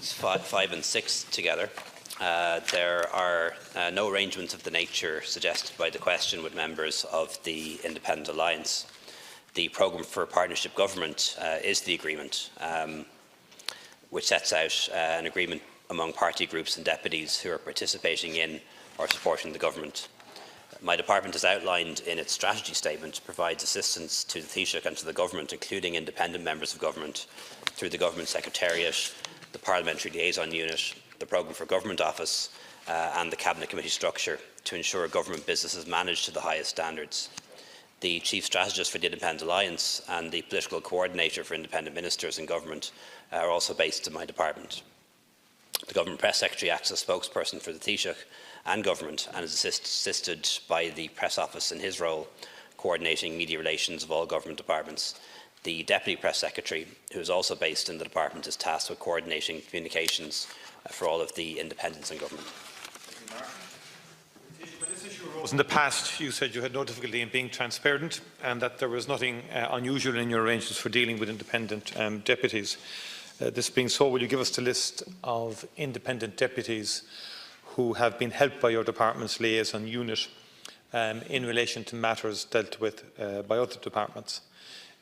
Articles 5 and 6 together. There are no arrangements of the nature suggested by the question with members of the Independent Alliance. The Programme for Partnership Government is the agreement which sets out an agreement among party groups and deputies who are participating in or supporting the government. My department, as outlined in its strategy statement, provides assistance to the Taoiseach and to the government, including independent members of government, through the Government Secretariat, the Parliamentary Liaison Unit, the Programme for Government Office and the Cabinet Committee structure to ensure government business is managed to the highest standards. The Chief Strategist for the Independent Alliance and the Political Coordinator for Independent Ministers in Government are also based in my department. The Government Press Secretary acts as spokesperson for the Taoiseach and Government and is assisted by the Press Office in his role, coordinating media relations of all government departments. The Deputy Press Secretary, who is also based in the department, is tasked with coordinating communications for all of the independents in government. When this issue arose in the past, you said you had no difficulty in being transparent and that there was nothing unusual in your arrangements for dealing with independent deputies. This being so, will you give us the list of independent deputies who have been helped by your department's liaison unit in relation to matters dealt with by other departments?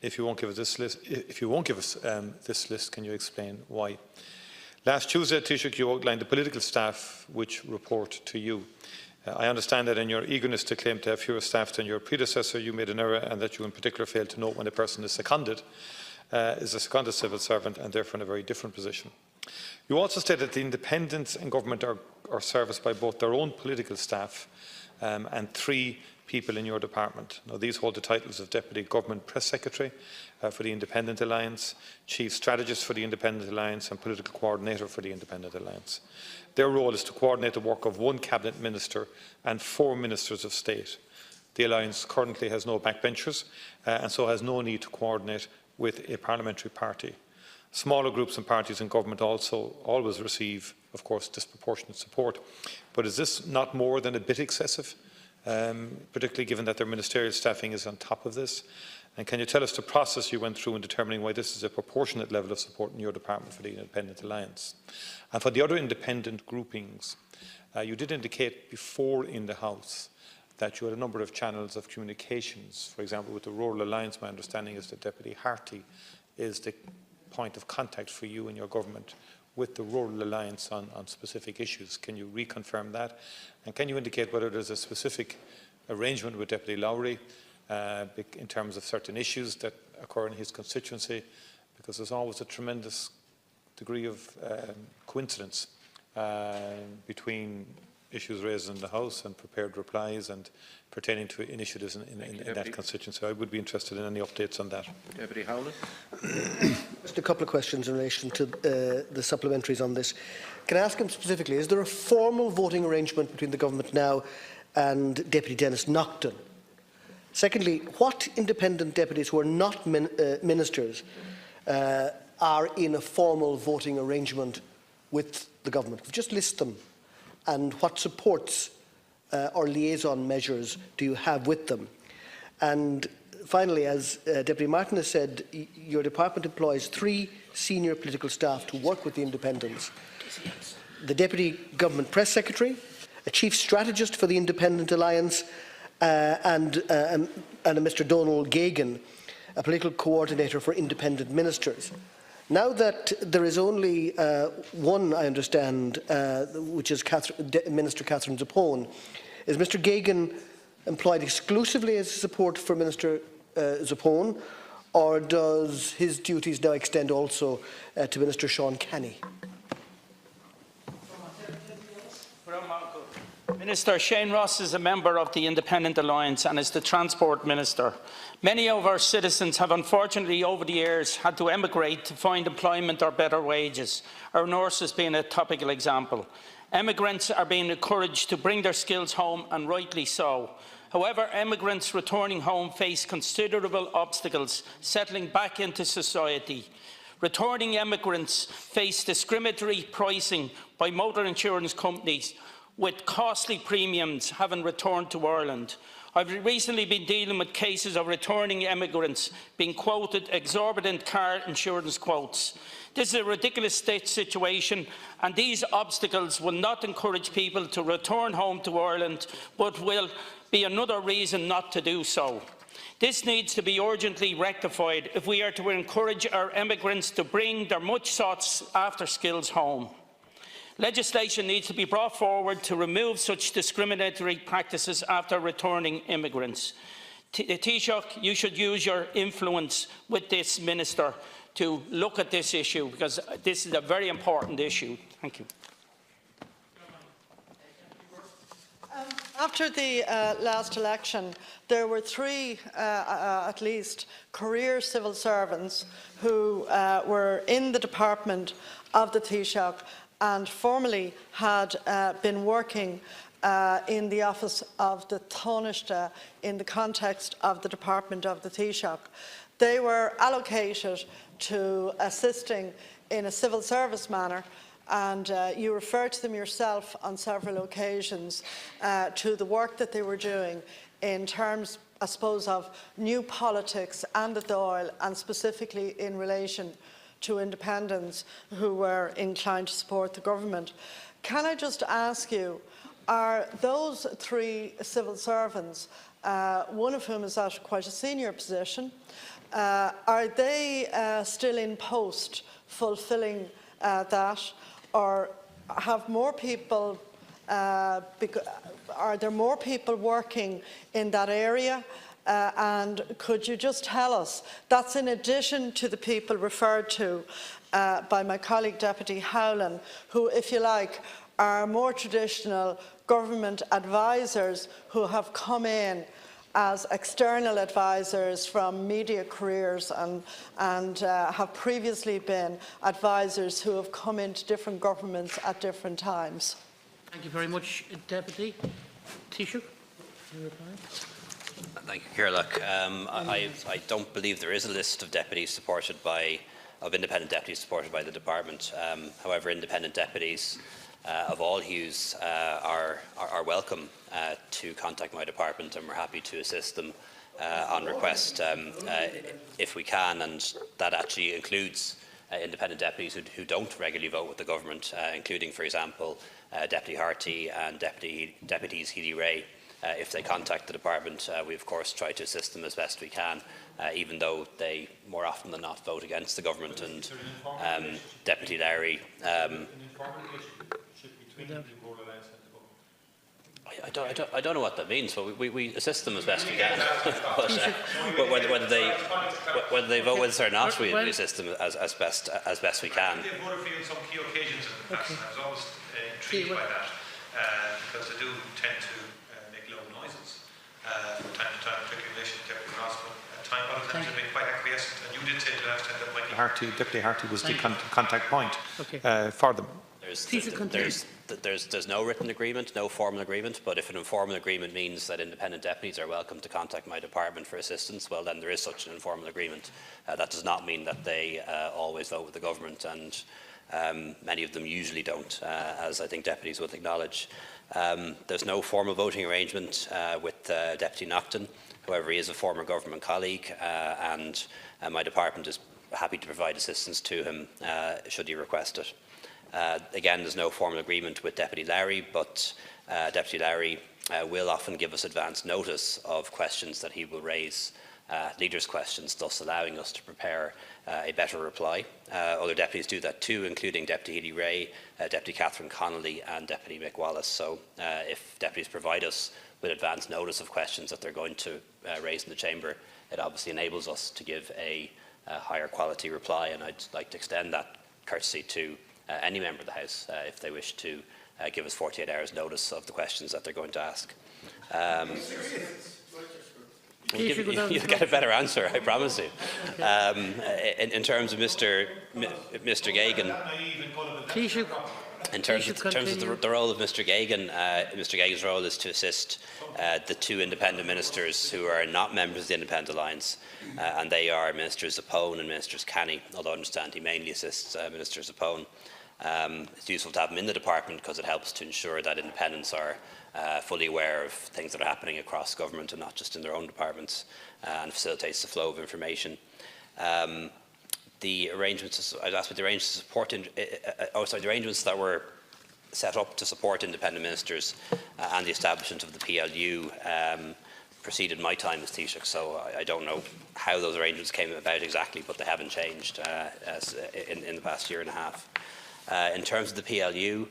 If you won't give us this list, can you explain why? Last Tuesday, Taoiseach, you outlined the political staff which report to you. I understand that in your eagerness to claim to have fewer staff than your predecessor, you made an error and that you in particular failed to note when a person is a seconded civil servant and therefore in a very different position. You also stated that the independents in government are serviced by both their own political staff and 3 people in your department. Now, these hold the titles of Deputy Government Press Secretary for the Independent Alliance, Chief Strategist for the Independent Alliance and Political Coordinator for the Independent Alliance. Their role is to coordinate the work of 1 Cabinet Minister and 4 Ministers of State. The Alliance currently has no backbenchers and so has no need to coordinate with a parliamentary party. Smaller groups and parties in government also always receive, of course, disproportionate support. But is this not more than a bit excessive, particularly given that their ministerial staffing is on top of this? And can you tell us the process you went through in determining why this is a proportionate level of support in your department for the Independent Alliance? And for the other independent groupings, you did indicate before in the House that you had a number of channels of communications. For example, with the Rural Alliance, my understanding is that Deputy Harty is the point of contact for you and your government with the Rural Alliance on specific issues. Can you reconfirm that? And can you indicate whether there's a specific arrangement with Deputy Lowry in terms of certain issues that occur in his constituency? Because there's always a tremendous degree of coincidence between issues raised in the House and prepared replies and pertaining to initiatives in that constituency. I would be interested in any updates on that. Deputy Howlin. Just a couple of questions in relation to the supplementaries on this. Can I ask him specifically, is there a formal voting arrangement between the government now and Deputy Denis Naughton? Secondly, what independent deputies who are not ministers are in a formal voting arrangement with the government? Just list them. And what supports or liaison measures do you have with them? And finally, as Deputy Martin has said, your department employs 3 senior political staff to work with the independents. The Deputy Government Press Secretary, a Chief Strategist for the Independent Alliance, and a Mr Donald Gagan, a Political Coordinator for Independent Ministers. Now that there is only one, I understand, which is Minister Catherine Zappone, is Mr Gagan employed exclusively as support for Minister Zappone, or does his duties now extend also to Minister Sean Kenny? Minister Shane Ross is a member of the Independent Alliance and is the Transport Minister. Many of our citizens have unfortunately over the years had to emigrate to find employment or better wages, our nurses being a topical example. Emigrants are being encouraged to bring their skills home, and rightly so. However, emigrants returning home face considerable obstacles settling back into society. Returning emigrants face discriminatory pricing by motor insurance companies, with costly premiums having returned to Ireland. I've recently been dealing with cases of returning immigrants being quoted exorbitant car insurance quotes. This is a ridiculous situation, and these obstacles will not encourage people to return home to Ireland, but will be another reason not to do so. This needs to be urgently rectified if we are to encourage our immigrants to bring their much sought-after skills home. Legislation needs to be brought forward to remove such discriminatory practices after returning immigrants. Taoiseach, you should use your influence with this Minister to look at this issue, because this is a very important issue. Thank you. After the last election, there were three, at least, career civil servants who were in the department of the Taoiseach and formerly had been working in the office of the Taoiseach in the context of the department of the Taoiseach. They were allocated to assisting in a civil service manner, and you referred to them yourself on several occasions to the work that they were doing in terms, I suppose, of new politics and the Dáil, and specifically in relation to independents who were inclined to support the government. Can I just ask you, are those three civil servants, one of whom is at quite a senior position, are they still in post fulfilling that, or have more people, are there more people working in that area? And could you just tell us, that's in addition to the people referred to by my colleague Deputy Howlin, who, if you like, are more traditional government advisors who have come in as external advisors from media careers and have previously been advisors who have come into different governments at different times. Thank you very much, Deputy. Taoiseach, Thank you, Cearlach. I don't believe there is a list of deputies independent deputies supported by the department. However, independent deputies of all hues are welcome to contact my department, and we're happy to assist them on request if we can, and that actually includes independent deputies who don't regularly vote with the government, including, for example, Deputy Harty and Deputies Healy-Rae. If they contact the department, we of course try to assist them as best we can, even though they more often than not vote against the government. And Deputy Larry, I don't know what that means, but we assist them as best we can. but whether they vote with us or not, we assist them as best we can. They've voted for you on some key occasions in the past, and I was always intrigued by that, because they do tend to make loud noises from time to time, particularly in relation to Deputy Ross, but other times they've been quite acquiescent, and you did say the last time that Deputy Harty was the contact point for them. There's no written agreement, no formal agreement, but if an informal agreement means that independent deputies are welcome to contact my department for assistance, well then there is such an informal agreement. That does not mean that they always vote with the government, and many of them usually don't, as I think deputies will acknowledge. There's no formal voting arrangement with Deputy Naughton. However, he is a former government colleague, and my department is happy to provide assistance to him should he request it. Again, there's no formal agreement with Deputy Larry, but Deputy Larry will often give us advance notice of questions that he will raise, leaders' questions, thus allowing us to prepare a better reply. Other deputies do that too, including Deputy Healy-Rae, Deputy Catherine Connolly and Deputy Mick Wallace. So if deputies provide us with advance notice of questions that they're going to raise in the chamber, it obviously enables us to give a higher quality reply, and I'd like to extend that courtesy to any member of the House if they wish to give us 48 hours notice of the questions that they're going to ask. You'll get a better answer, I promise you. In terms of Mr. Geoghegan, in terms of the role of Mr. Geoghegan, Mr. Geoghegan's role is to assist the two independent ministers who are not members of the Independent Alliance, and they are Minister Zappone and Minister Canny, although I understand he mainly assists Minister Zappone. It's useful to have them in the department because it helps to ensure that independents are fully aware of things that are happening across government and not just in their own departments, and facilitates the flow of information. The arrangements, I was asked about the arrangements to support, the arrangements that were set up to support independent ministers and the establishment of the PLU preceded my time as Taoiseach, so I don't know how those arrangements came about exactly, but they haven't changed in the past year and a half. In terms of the PLU,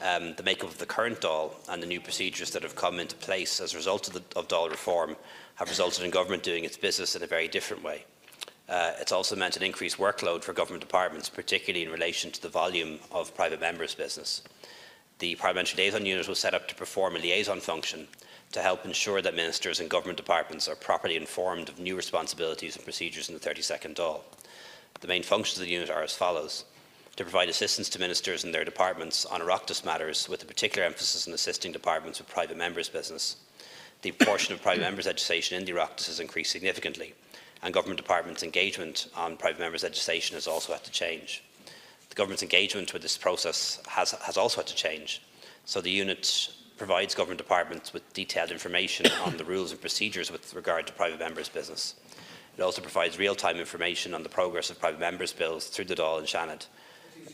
the makeup of the current Dáil and the new procedures that have come into place as a result of Dáil reform have resulted in government doing its business in a very different way. It's also meant an increased workload for government departments, particularly in relation to the volume of private members' business. The Parliamentary Liaison Unit was set up to perform a liaison function to help ensure that ministers and government departments are properly informed of new responsibilities and procedures in the 32nd Dáil. The main functions of the unit are as follows: to provide assistance to ministers and their departments on Oireachtas matters, with a particular emphasis on assisting departments with private members' business. The proportion of private members' legislation in the Oireachtas has increased significantly, and government departments' engagement on private members' legislation has also had to change. The government's engagement with this process has also had to change. So the unit provides government departments with detailed information on the rules and procedures with regard to private members' business. It also provides real-time information on the progress of private members' bills through the Dáil and Seanad.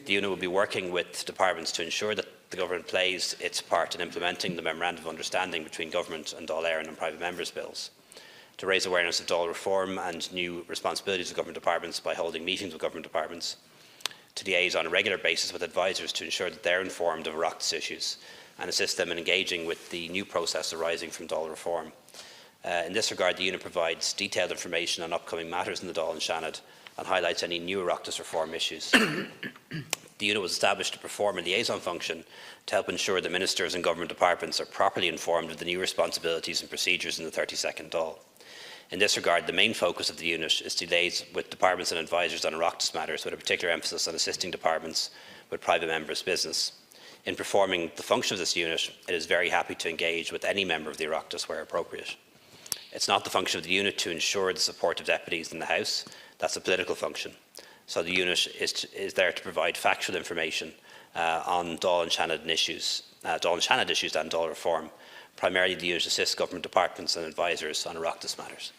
The unit will be working with departments to ensure that the government plays its part in implementing the Memorandum of Understanding between government and Dáil Éireann on private members' bills, to raise awareness of Dáil reform and new responsibilities of government departments by holding meetings with government departments, to liaise on a regular basis with advisers to ensure that they're informed of Oireachtas issues and assist them in engaging with the new process arising from Dáil reform. In this regard, the unit provides detailed information on upcoming matters in the Dáil and Seanad and highlights any new Oireachtas reform issues. The unit was established to perform a liaison function to help ensure that ministers and government departments are properly informed of the new responsibilities and procedures in the 32nd Dáil. In this regard, the main focus of the unit is to liaise with departments and advisers on Oireachtas matters, with a particular emphasis on assisting departments with private members' business. In performing the function of this unit, it is very happy to engage with any member of the Oireachtas where appropriate. It's not the function of the unit to ensure the support of deputies in the House. That's a political function. So the unit is there to provide factual information on Dáil and Seanad issues and Dáil reform. Primarily, the unit assists government departments and advisers on Oireachtas matters.